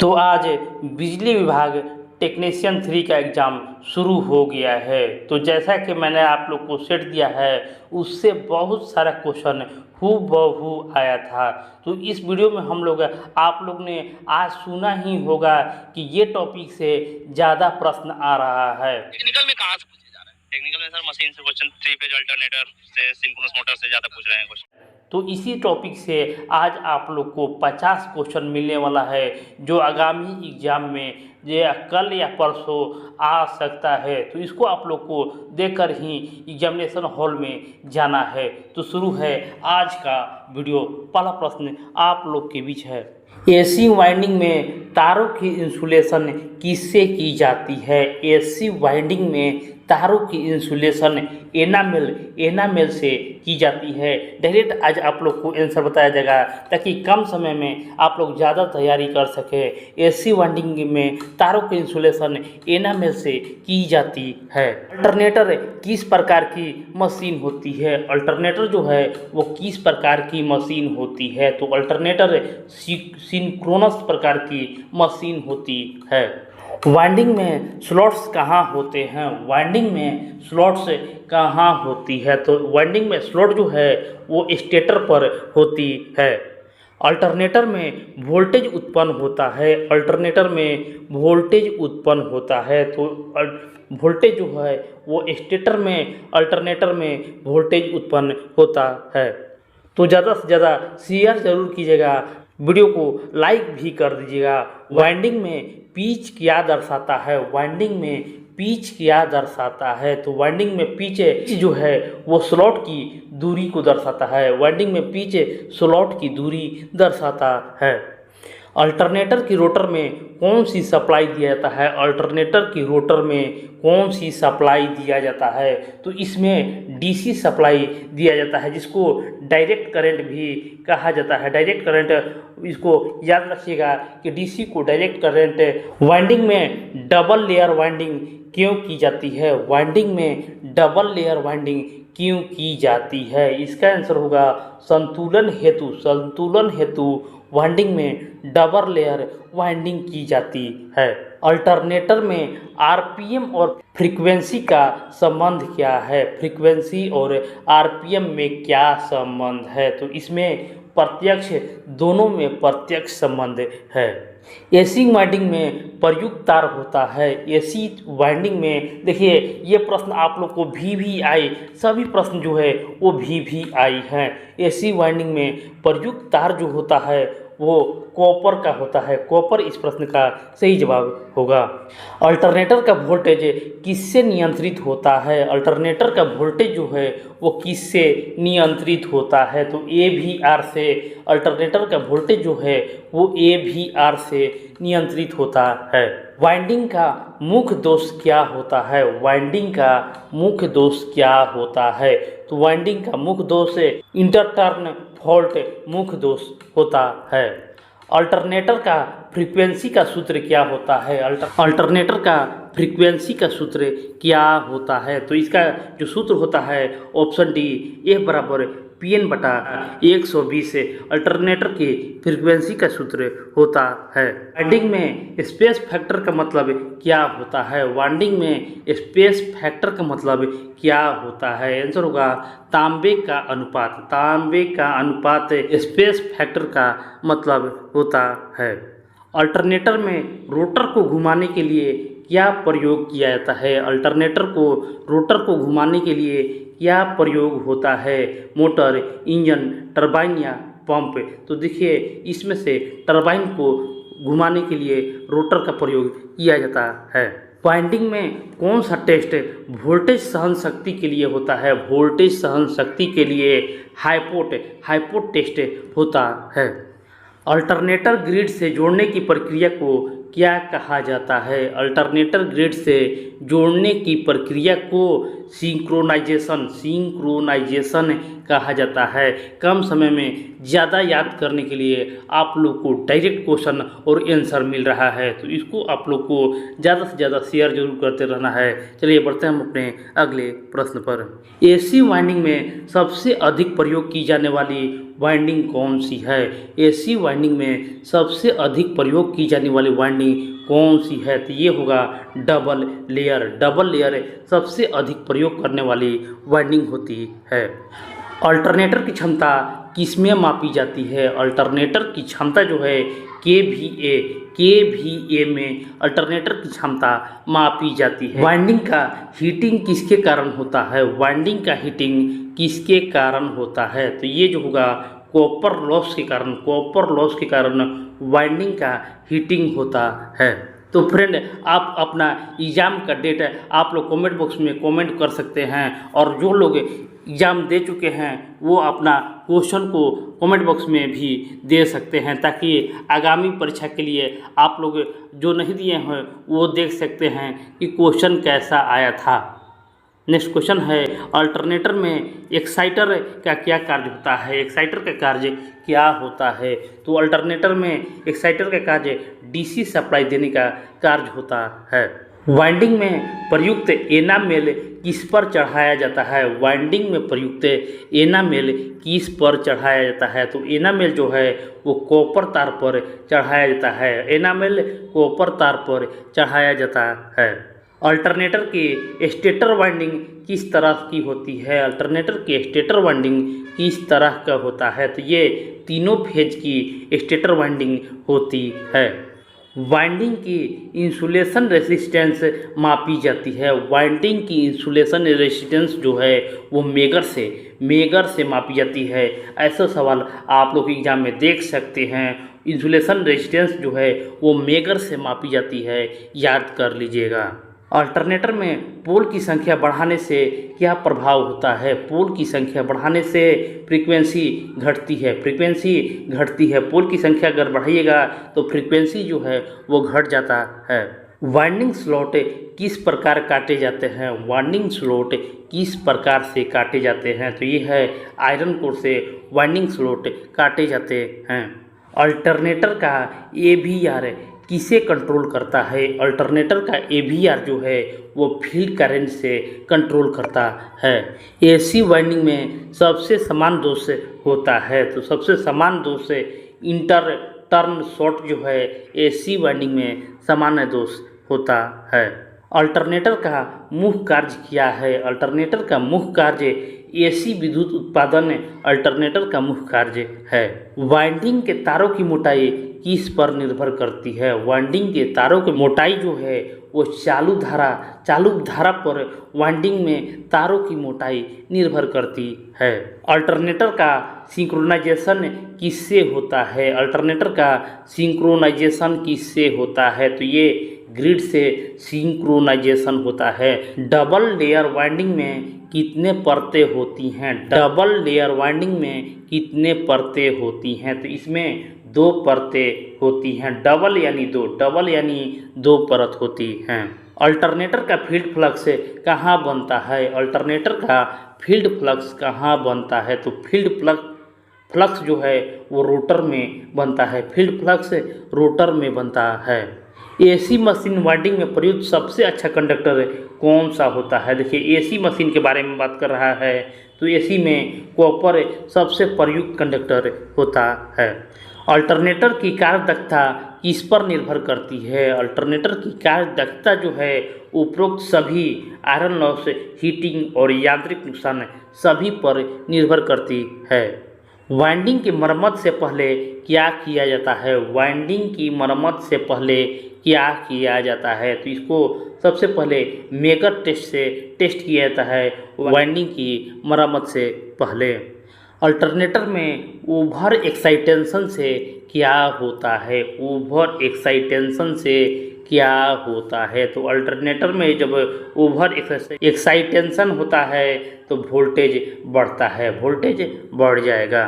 तो आज बिजली विभाग टेक्नीशियन 3 का एग्ज़ाम शुरू हो गया है। तो जैसा कि मैंने आप लोग को सेट दिया है, उससे बहुत सारा क्वेश्चन हूबहू आया था। तो इस वीडियो में हम लोग आप लोग ने आज सुना ही होगा कि ये टॉपिक से ज़्यादा प्रश्न आ रहा है। टेक्निकल में कहाँ से पूछे जा रहे हैं? टेक्निकल में सर मशीन से क्वेश्चन, 3 फेज अल्टरनेटर से, सिंक्रोनस मोटर से ज़्यादा पूछ रहे हैं क्वेश्चन। तो इसी टॉपिक से आज आप लोग को 50 क्वेश्चन मिलने वाला है, जो आगामी एग्जाम में ये कल या परसों आ सकता है। तो इसको आप लोग को देखकर ही एग्जामिनेशन हॉल में जाना है। तो शुरू है आज का वीडियो। पहला प्रश्न आप लोग के बीच है, एसी वाइंडिंग में तारों की इंसुलेशन किससे की जाती है? एसी वाइंडिंग में तारों की इंसुलेशन एनामेल से की जाती है। डायरेक्ट आज आप लोग को आंसर बताया जाएगा, ताकि कम समय में आप लोग ज़्यादा तैयारी कर सके। एसी वाइंडिंग में तारों की इंसुलेशन एनामेल से की जाती है। अल्टरनेटर किस प्रकार की मशीन होती है? अल्टरनेटर जो है वो किस प्रकार की मशीन होती है? तो अल्टरनेटर सिंक्रोनस प्रकार की मशीन होती है। वाइंडिंग में स्लॉट्स कहाँ होते हैं? वाइंडिंग में स्लॉट्स कहाँ होती है? तो वाइंडिंग में स्लॉट जो है वो स्टेटर पर होती है। अल्टरनेटर में वोल्टेज उत्पन्न होता है। अल्टरनेटर में वोल्टेज उत्पन्न होता है। तो वोल्टेज जो है वो स्टेटर में, अल्टरनेटर में वोल्टेज उत्पन्न होता है। तो ज़्यादा से ज़्यादा शेयर ज़रूर कीजिएगा, वीडियो को लाइक भी कर दीजिएगा। वाइंडिंग में पिच क्या दर्शाता है? वाइंडिंग में पिच क्या दर्शाता है? तो वाइंडिंग में पिच जो है वो स्लॉट की दूरी को दर्शाता है। वाइंडिंग में पिच स्लॉट की दूरी दर्शाता है। अल्टरनेटर की रोटर में कौन सी सप्लाई दिया जाता है? अल्टरनेटर की रोटर में कौन सी सप्लाई दिया जाता है? तो इसमें डीसी सप्लाई दिया जाता है, जिसको डायरेक्ट करंट भी कहा जाता है। डायरेक्ट करंट, इसको याद रखिएगा कि डीसी को डायरेक्ट करंट। वाइंडिंग में डबल लेयर वाइंडिंग क्यों की जाती है? वाइंडिंग में डबल लेयर वाइंडिंग क्यों की जाती है? इसका आंसर होगा संतुलन हेतु। संतुलन हेतु वाइंडिंग में डबल लेयर वाइंडिंग की जाती है। अल्टरनेटर में आरपीएम और फ्रीक्वेंसी का संबंध क्या है? फ्रीक्वेंसी और आरपीएम में क्या संबंध है? तो इसमें प्रत्यक्ष, दोनों में प्रत्यक्ष संबंध है। एसी वाइंडिंग में प्रयुक्त तार होता है। एसी वाइंडिंग में देखिए, ये प्रश्न आप लोग को भी आए, सभी प्रश्न जो है वो भी आई हैं। एसी वाइंडिंग में प्रयुक्त तार जो होता है वो कॉपर का होता है। कॉपर इस प्रश्न का सही जवाब होगा। अल्टरनेटर का वोल्टेज किससे नियंत्रित होता है? अल्टरनेटर का वोल्टेज जो है वो किससे नियंत्रित होता है? तो AVR से। अल्टरनेटर का वोल्टेज जो है वो AVR से नियंत्रित होता है। वाइंडिंग का मुख्य दोष क्या होता है? वाइंडिंग का मुख्य दोष क्या होता है? तो वाइंडिंग का मुख्य दोष इंटरटर्न फॉल्ट मुख्य दोष होता है। अल्टरनेटर का फ्रीक्वेंसी का सूत्र क्या होता है? अल्टरनेटर का फ्रीक्वेंसी का सूत्र क्या होता है? तो इसका जो सूत्र होता है ऑप्शन डी, F बराबर PN/120 अल्टरनेटर की फ्रीक्वेंसी का सूत्र होता है। वाइंडिंग में स्पेस फैक्टर का मतलब क्या होता है? वाइंडिंग में स्पेस फैक्टर का मतलब क्या होता है? आंसर होगा तांबे का अनुपात। तांबे का अनुपात स्पेस फैक्टर का मतलब होता है। अल्टरनेटर में रोटर को घुमाने के लिए क्या प्रयोग किया जाता है? अल्टरनेटर को, रोटर को घुमाने के लिए क्या प्रयोग होता है? मोटर, इंजन, टरबाइन या पंप? तो देखिए, इसमें से टरबाइन को घुमाने के लिए रोटर का प्रयोग किया जाता है। वाइंडिंग में कौन सा टेस्ट वोल्टेज सहन शक्ति के लिए होता है? वोल्टेज सहन शक्ति के लिए हाइपोट टेस्ट होता है। अल्टरनेटर ग्रिड से जोड़ने की प्रक्रिया को क्या कहा जाता है? अल्टरनेटर ग्रिड से जोड़ने की प्रक्रिया को सिंक्रोनाइजेशन कहा जाता है। कम समय में ज़्यादा याद करने के लिए आप लोग को डायरेक्ट क्वेश्चन और आंसर मिल रहा है, तो इसको आप लोग को ज़्यादा से ज़्यादा शेयर जरूर करते रहना है। चलिए बढ़ते हैं हम अपने अगले प्रश्न पर। एसी वाइंडिंग में सबसे अधिक प्रयोग की जाने वाली वाइंडिंग कौन सी है? एसी वाइंडिंग में सबसे अधिक प्रयोग की जाने वाली वाइंडिंग कौन सी है? तो ये होगा डबल लेयर। डबल लेयर सबसे अधिक प्रयोग करने वाली वाइंडिंग होती है। अल्टरनेटर की क्षमता किसमें मापी जाती है? अल्टरनेटर की क्षमता जो है केवीए में अल्टरनेटर की क्षमता मापी जाती है। वाइंडिंग का हीटिंग किसके कारण होता है? वाइंडिंग का हीटिंग किसके कारण होता है? तो ये जो होगा कॉपर लॉस के कारण, कॉपर लॉस के कारण वाइंडिंग का हीटिंग होता है। तो फ्रेंड, आप अपना एग्ज़ाम का डेट आप लोग कमेंट बॉक्स में कमेंट कर सकते हैं, और जो लोग एग्ज़ाम दे चुके हैं वो अपना क्वेश्चन को कमेंट बॉक्स में भी दे सकते हैं, ताकि आगामी परीक्षा के लिए आप लोग जो नहीं दिए हैं वो देख सकते हैं कि क्वेश्चन कैसा आया था। नेक्स्ट क्वेश्चन है, अल्टरनेटर में एक्साइटर का क्या कार्य होता है? एक्साइटर का कार्य क्या होता है? तो अल्टरनेटर में एक्साइटर का कार्य डीसी सप्लाई देने का कार्य होता है। वाइंडिंग में प्रयुक्त एनामेल किस पर चढ़ाया जाता है? वाइंडिंग में प्रयुक्त एनामेल किस पर चढ़ाया जाता है? तो एनामेल जो है वो कॉपर तार पर चढ़ाया जाता है। एनामेल कॉपर तार पर चढ़ाया जाता है। अल्टरनेटर की स्टेटर वाइंडिंग किस तरह की होती है? अल्टरनेटर की स्टेटर वाइंडिंग किस तरह का होता है? तो ये तीनों फेज की स्टेटर वाइंडिंग होती है। वाइंडिंग की इंसुलेशन रेजिस्टेंस मापी जाती है। वाइंडिंग की इंसुलेशन रेजिस्टेंस जो है वो मेगर से मापी जाती है। ऐसा सवाल आप लोग एग्जाम में देख सकते हैं। इंसुलेशन रेजिस्टेंस जो है वो मेगर से मापी जाती है, याद कर लीजिएगा। अल्टरनेटर में पोल की संख्या बढ़ाने से क्या प्रभाव होता है? पोल की संख्या बढ़ाने से फ्रीक्वेंसी घटती है। फ्रीक्वेंसी घटती है। पोल की संख्या अगर बढ़ाइएगा तो फ्रीक्वेंसी जो है वो घट जाता है। वाइंडिंग स्लॉट किस प्रकार काटे जाते हैं? वाइंडिंग स्लॉट किस प्रकार से काटे जाते हैं? तो ये है आयरन कोर से वाइंडिंग स्लॉट काटे जाते हैं। अल्टरनेटर का AVR किसे कंट्रोल करता है? अल्टरनेटर का AVR जो है वो फील्ड करंट से कंट्रोल करता है। AC वाइंडिंग में सबसे समान दोष होता है। तो सबसे समान दोष इंटर टर्न शॉर्ट जो है AC वाइंडिंग में सामान्य दोष होता है। अल्टरनेटर का मुख्य कार्य क्या है? अल्टरनेटर का मुख्य कार्य AC विद्युत उत्पादन अल्टरनेटर का मुख्य कार्य है। वाइंडिंग के तारों की मोटाई किस पर निर्भर करती है? वाइंडिंग के तारों की मोटाई जो है वो चालू धारा पर वाइंडिंग में तारों की मोटाई निर्भर करती है। अल्टरनेटर का सिंक्रोनाइजेशन किससे होता है? अल्टरनेटर का सिंक्रोनाइजेशन किससे होता है? तो ये ग्रिड से सिंक्रोनाइजेशन होता है। डबल लेयर वाइंडिंग में कितने परतें होती हैं? डबल लेयर वाइंडिंग में कितने परतें होती हैं? तो इसमें 2 परतें होती हैं। डबल यानी 2 परत होती हैं। अल्टरनेटर का फील्ड फ्लक्स कहाँ बनता है? अल्टरनेटर का फील्ड फ्लक्स कहाँ बनता है? तो फील्ड फ्लक्स जो है वो रोटर में बनता है। फील्ड फ्लक्स रोटर में बनता है। AC मशीन वाइंडिंग में प्रयुक्त सबसे अच्छा कंडक्टर कौन सा होता है? देखिए AC मशीन के बारे में बात कर रहा है, तो AC में कॉपर सबसे प्रयुक्त कंडक्टर होता है। अल्टरनेटर की कार्यदक्षता किस पर निर्भर करती है? अल्टरनेटर की कार्यदक्षता जो है उपरोक्त सभी आयरन लॉस, हीटिंग और यांत्रिक नुकसान सभी पर निर्भर करती है। वाइंडिंग की मरम्मत से पहले क्या किया जाता है? वाइंडिंग की मरम्मत से पहले क्या किया जाता है? तो इसको सबसे पहले मेगर टेस्ट से टेस्ट किया जाता है वाइंडिंग की मरम्मत से पहले। अल्टरनेटर में ओवर एक्साइटेशन से क्या होता है? ओवर एक्साइटेशन से क्या होता है? तो अल्टरनेटर में जब ओवर एक्साइटेशन होता है तो वोल्टेज बढ़ता है, वोल्टेज बढ़ जाएगा।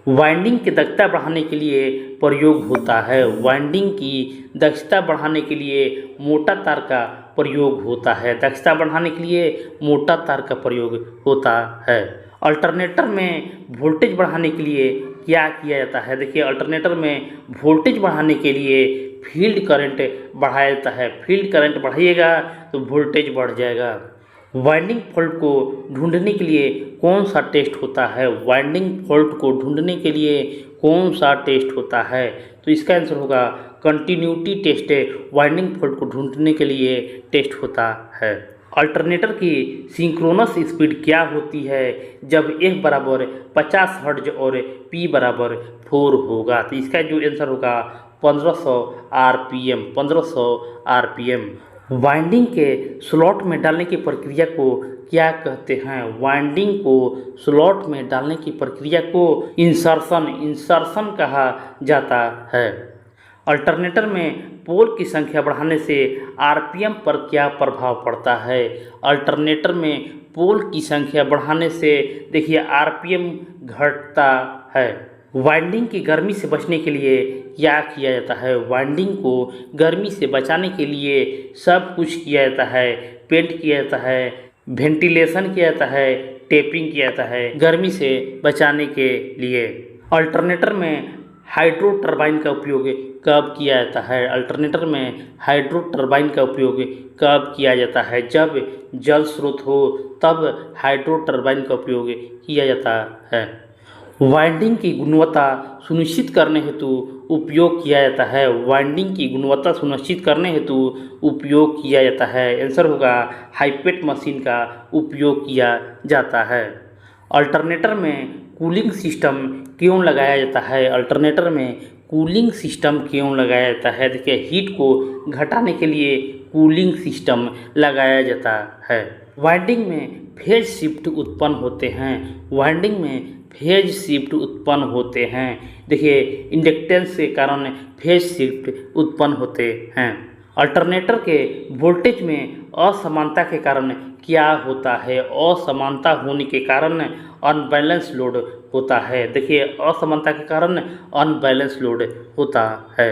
वाइंडिंग की दक्षता बढ़ाने के लिए प्रयोग होता है। वाइंडिंग की दक्षता बढ़ाने के लिए मोटा तार का प्रयोग होता है। दक्षता बढ़ाने के लिए मोटा तार का प्रयोग होता है। अल्टरनेटर में वोल्टेज बढ़ाने के लिए क्या किया जाता है। देखिए अल्टरनेटर में वोल्टेज बढ़ाने के लिए फील्ड करंट बढ़ाया जाता है। फील्ड करंट बढ़ाइएगा तो वोल्टेज बढ़ जाएगा। वाइंडिंग फॉल्ट को ढूंढने के लिए कौन सा टेस्ट होता है। वाइंडिंग फॉल्ट को ढूंढने के लिए कौन सा टेस्ट होता है, तो इसका आंसर होगा कंटिन्यूटी टेस्ट। वाइंडिंग फॉल्ट को ढूंढने के लिए टेस्ट होता है। अल्टरनेटर की सिंक्रोनस स्पीड क्या होती है जब F बराबर 50 हर्ट्ज और P बराबर 4 होगा, तो इसका जो आंसर होगा 1500 RPM। 1500 RPM। वाइंडिंग के स्लॉट में डालने की प्रक्रिया को क्या कहते हैं। वाइंडिंग को स्लॉट में डालने की प्रक्रिया को इंसर्शन कहा जाता है। अल्टरनेटर में पोल की संख्या बढ़ाने से आरपीएम पर क्या प्रभाव पड़ता है। अल्टरनेटर में पोल की संख्या बढ़ाने से देखिए आरपीएम घटता है। वाइंडिंग की गर्मी से बचने के लिए क्या किया जाता है। वाइंडिंग को गर्मी से बचाने के लिए सब कुछ किया जाता है। पेंट किया जाता है, वेंटिलेशन किया जाता है, टेपिंग किया जाता है गर्मी से बचाने के लिए। अल्टरनेटर में हाइड्रो टरबाइन का उपयोग कब किया जाता है। अल्टरनेटर में हाइड्रो टरबाइन का उपयोग कब किया जाता है। जब जल स्रोत हो तब हाइड्रो टरबाइन का उपयोग किया जाता है। वाइंडिंग की गुणवत्ता सुनिश्चित करने हेतु उपयोग किया जाता है। वाइंडिंग की गुणवत्ता सुनिश्चित करने हेतु उपयोग किया जाता है। आंसर होगा हाईपेट मशीन का उपयोग किया जाता है। अल्टरनेटर में कूलिंग सिस्टम क्यों लगाया जाता है। अल्टरनेटर में कूलिंग सिस्टम क्यों लगाया जाता है। देखिए हीट को घटाने के लिए कूलिंग सिस्टम लगाया जाता है। वाइंडिंग में फेज शिफ्ट उत्पन्न होते हैं। वाइंडिंग में फेज शिफ्ट उत्पन्न होते हैं। देखिए इंडक्टेंस के कारण फेज शिफ्ट उत्पन्न होते हैं। अल्टरनेटर के वोल्टेज में असमानता के कारण क्या होता है। असमानता होने के कारण अनबैलेंस लोड होता है। देखिए असमानता के कारण अनबैलेंस लोड होता है।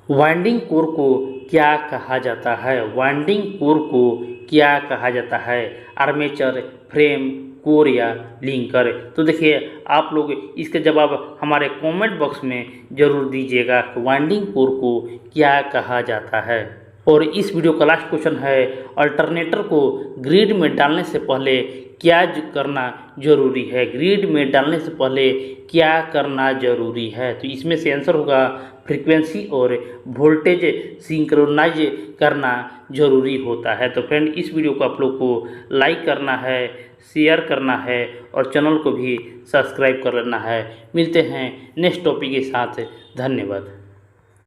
वाइंडिंग कोर को क्या कहा जाता है। वाइंडिंग कोर को क्या कहा जाता है। आर्मेचर, फ्रेम, कोर या लिंकर। तो देखिए आप लोग इसका जवाब हमारे कमेंट बॉक्स में ज़रूर दीजिएगा। वाइंडिंग कोर को क्या कहा जाता है। और इस वीडियो का लास्ट क्वेश्चन है अल्टरनेटर को ग्रिड में डालने से पहले क्या करना जरूरी है। ग्रिड में डालने से पहले क्या करना जरूरी है, तो इसमें से आंसर होगा फ्रीक्वेंसी और वोल्टेज सिंक्रोनाइज करना जरूरी होता है। तो फ्रेंड इस वीडियो को आप लोग को लाइक करना है, शेयर करना है और चैनल को भी सब्सक्राइब कर लेना है। मिलते हैं नेक्स्ट टॉपिक के साथ। धन्यवाद।